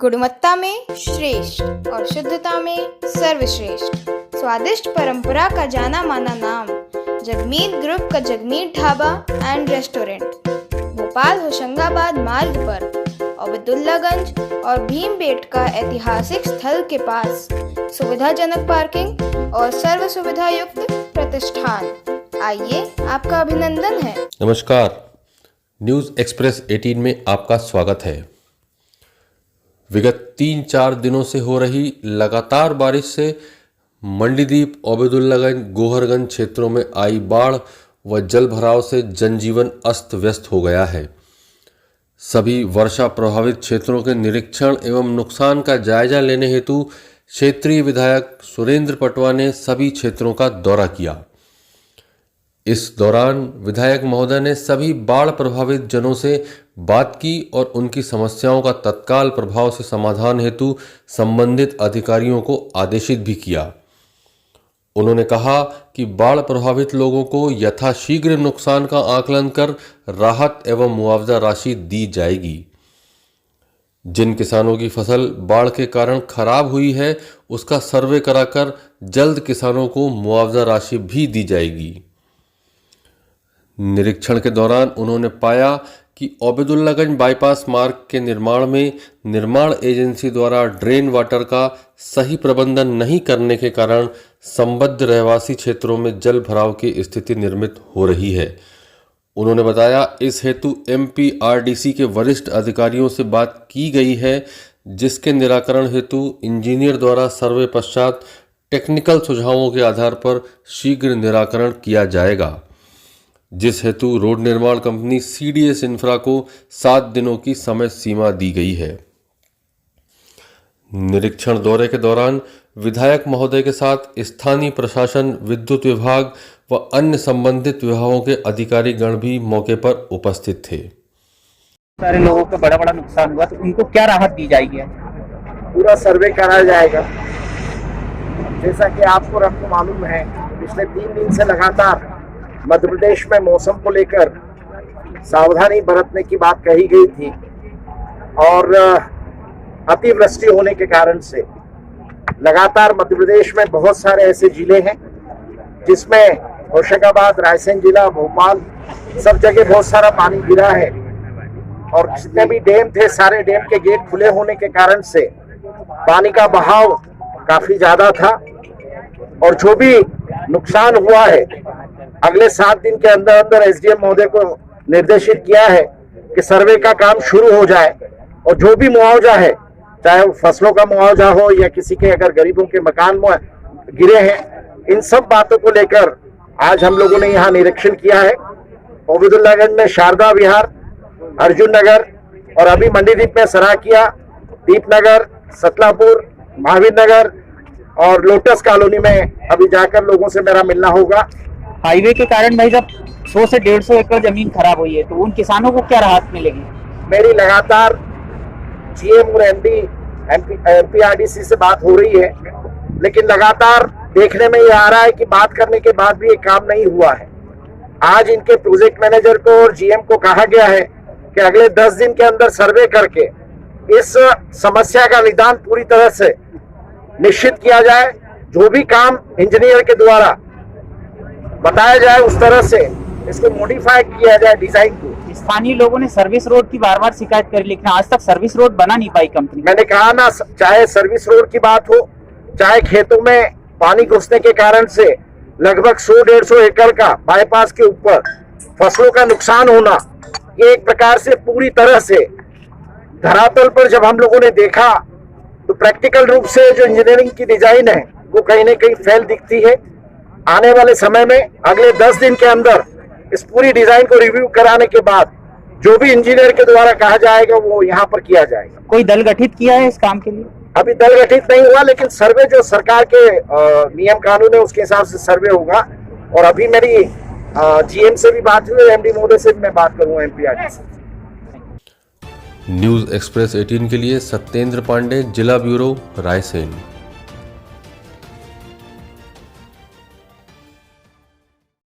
गुणवत्ता में श्रेष्ठ और शुद्धता में सर्वश्रेष्ठ। स्वादिष्ट परंपरा का जाना माना नाम जगमीत ग्रुप का जगमीत ढाबा एंड रेस्टोरेंट, भोपाल होशंगाबाद मार्ग पर अब्दुल्लागंज और भीमबेटका ऐतिहासिक स्थल के पास सुविधाजनक पार्किंग और सर्व सुविधा युक्त प्रतिष्ठान। आइए, आपका अभिनंदन है। नमस्कार, न्यूज़ एक्सप्रेस 18 में आपका स्वागत है। विगत 3-4 दिनों से हो रही लगातार बारिश से मंडीदीप, ओबेदुल्लागंज, गोहरगंज क्षेत्रों में आई बाढ़ व जल भराव से जनजीवन अस्त व्यस्त हो गया है। सभी वर्षा प्रभावित क्षेत्रों के निरीक्षण एवं नुकसान का जायजा लेने हेतु क्षेत्रीय विधायक सुरेंद्र पटवा ने सभी क्षेत्रों का दौरा किया। इस दौरान विधायक महोदय ने सभी बाढ़ प्रभावित जनों से बात की और उनकी समस्याओं का तत्काल प्रभाव से समाधान हेतु संबंधित अधिकारियों को आदेशित भी किया। उन्होंने कहा कि बाढ़ प्रभावित लोगों को यथाशीघ्र नुकसान का आकलन कर राहत एवं मुआवजा राशि दी जाएगी। जिन किसानों की फसल बाढ़ के कारण खराब हुई है, उसका सर्वे कराकर जल्द किसानों को मुआवजा राशि भी दी जाएगी। निरीक्षण के दौरान उन्होंने पाया कि ओबेदुल्लागंज बाईपास मार्ग के निर्माण में निर्माण एजेंसी द्वारा ड्रेन वाटर का सही प्रबंधन नहीं करने के कारण संबद्ध रहवासी क्षेत्रों में जल भराव की स्थिति निर्मित हो रही है। उन्होंने बताया, इस हेतु MPRDC के वरिष्ठ अधिकारियों से बात की गई है, जिसके निराकरण हेतु इंजीनियर द्वारा सर्वे पश्चात टेक्निकल सुझावों के आधार पर शीघ्र निराकरण किया जाएगा, जिस हेतु रोड निर्माण कंपनी CDS इंफ्रा को 7 दिनों की समय सीमा दी गई है। निरीक्षण दौरे के दौरान विधायक महोदय के साथ स्थानीय प्रशासन, विद्युत विभाग व अन्य संबंधित विभागों के अधिकारी गण भी मौके पर उपस्थित थे। सारे लोगों को बड़ा बड़ा नुकसान हुआ, तो उनको क्या राहत दी जाएगी? पूरा सर्वे कराया जाएगा। जैसा कि आपको मालूम है, पिछले 3 दिन से लगातार मध्य प्रदेश में मौसम को लेकर सावधानी बरतने की बात कही गई थी और अतिवृष्टि होने के कारण से लगातार मध्य प्रदेश में बहुत सारे ऐसे जिले हैं जिसमें होशंगाबाद, रायसेन जिला, भोपाल, सब जगह बहुत सारा पानी गिरा है और जितने भी डैम थे, सारे डैम के गेट खुले होने के कारण से पानी का बहाव काफी ज्यादा था और जो भी नुकसान हुआ है, अगले 7 दिन के अंदर अंदर SDM महोदय को निर्देशित किया है कि सर्वे का काम शुरू हो जाए और जो भी मुआवजा है, चाहे वो फसलों का मुआवजा हो या किसी के अगर गरीबों के मकान गिरे हैं, इन सब बातों को लेकर आज हम लोगों ने यहाँ निरीक्षण किया है। ओबेदुल्लागंज में शारदा विहार, अर्जुन नगर और अभी मंडीदीप में सराकिया, दीपनगर, सतलापुर, महावीर नगर और लोटस कॉलोनी में अभी जाकर लोगों से मेरा मिलना होगा। हाईवे के कारण भाई साहब 100 से 150 एकड़ जमीन खराब हुई है, तो उन किसानों को क्या राहत मिलेगी? मेरी लगातार GM और MPRDC से बात हो रही है, लेकिन लगातार देखने में ये आ रहा है कि बात करने के बाद भी ये काम नहीं हुआ है। आज इनके प्रोजेक्ट मैनेजर को और GM को कहा गया है कि अगले 10 दिन के अंदर सर्वे करके इस समस्या का निदान पूरी तरह से निश्चित किया जाए। जो भी काम इंजीनियर के द्वारा बताया जाए, उस तरह से इसको मॉडिफाई किया जाए डिजाइन को। स्थानीय लोगों ने सर्विस रोड की बार-बार शिकायत करी, लेकिन आज तक सर्विस रोड बना नहीं पाई कंपनी। मैंने कहा ना, चाहे सर्विस रोड की बात हो, चाहे खेतों में पानी घुसने के कारण से लगभग 100-150 एकड़ का बाईपास के ऊपर फसलों का नुकसान होना, ये एक प्रकार से पूरी तरह से धरातल पर जब हम लोगों ने देखा तो प्रैक्टिकल रूप से जो इंजीनियरिंग की डिजाइन है वो कहीं ना कहीं फेल दिखती है। आने वाले समय में अगले 10 दिन के अंदर इस पूरी डिजाइन को रिव्यू कराने के बाद जो भी इंजीनियर के द्वारा कहा जाएगा वो यहाँ पर किया जाएगा। कोई दल गठित किया है इस काम के लिए? अभी दल गठित नहीं हुआ, लेकिन सर्वे जो सरकार के नियम कानून है उसके हिसाब से सर्वे होगा। और अभी मेरी GM से भी बात हुई, MD महोदय से भी मैं बात करूंगा, MPRDC। न्यूज़ एक्सप्रेस 18 के लिए सत्येंद्र पांडे, जिला ब्यूरो, रायसेन।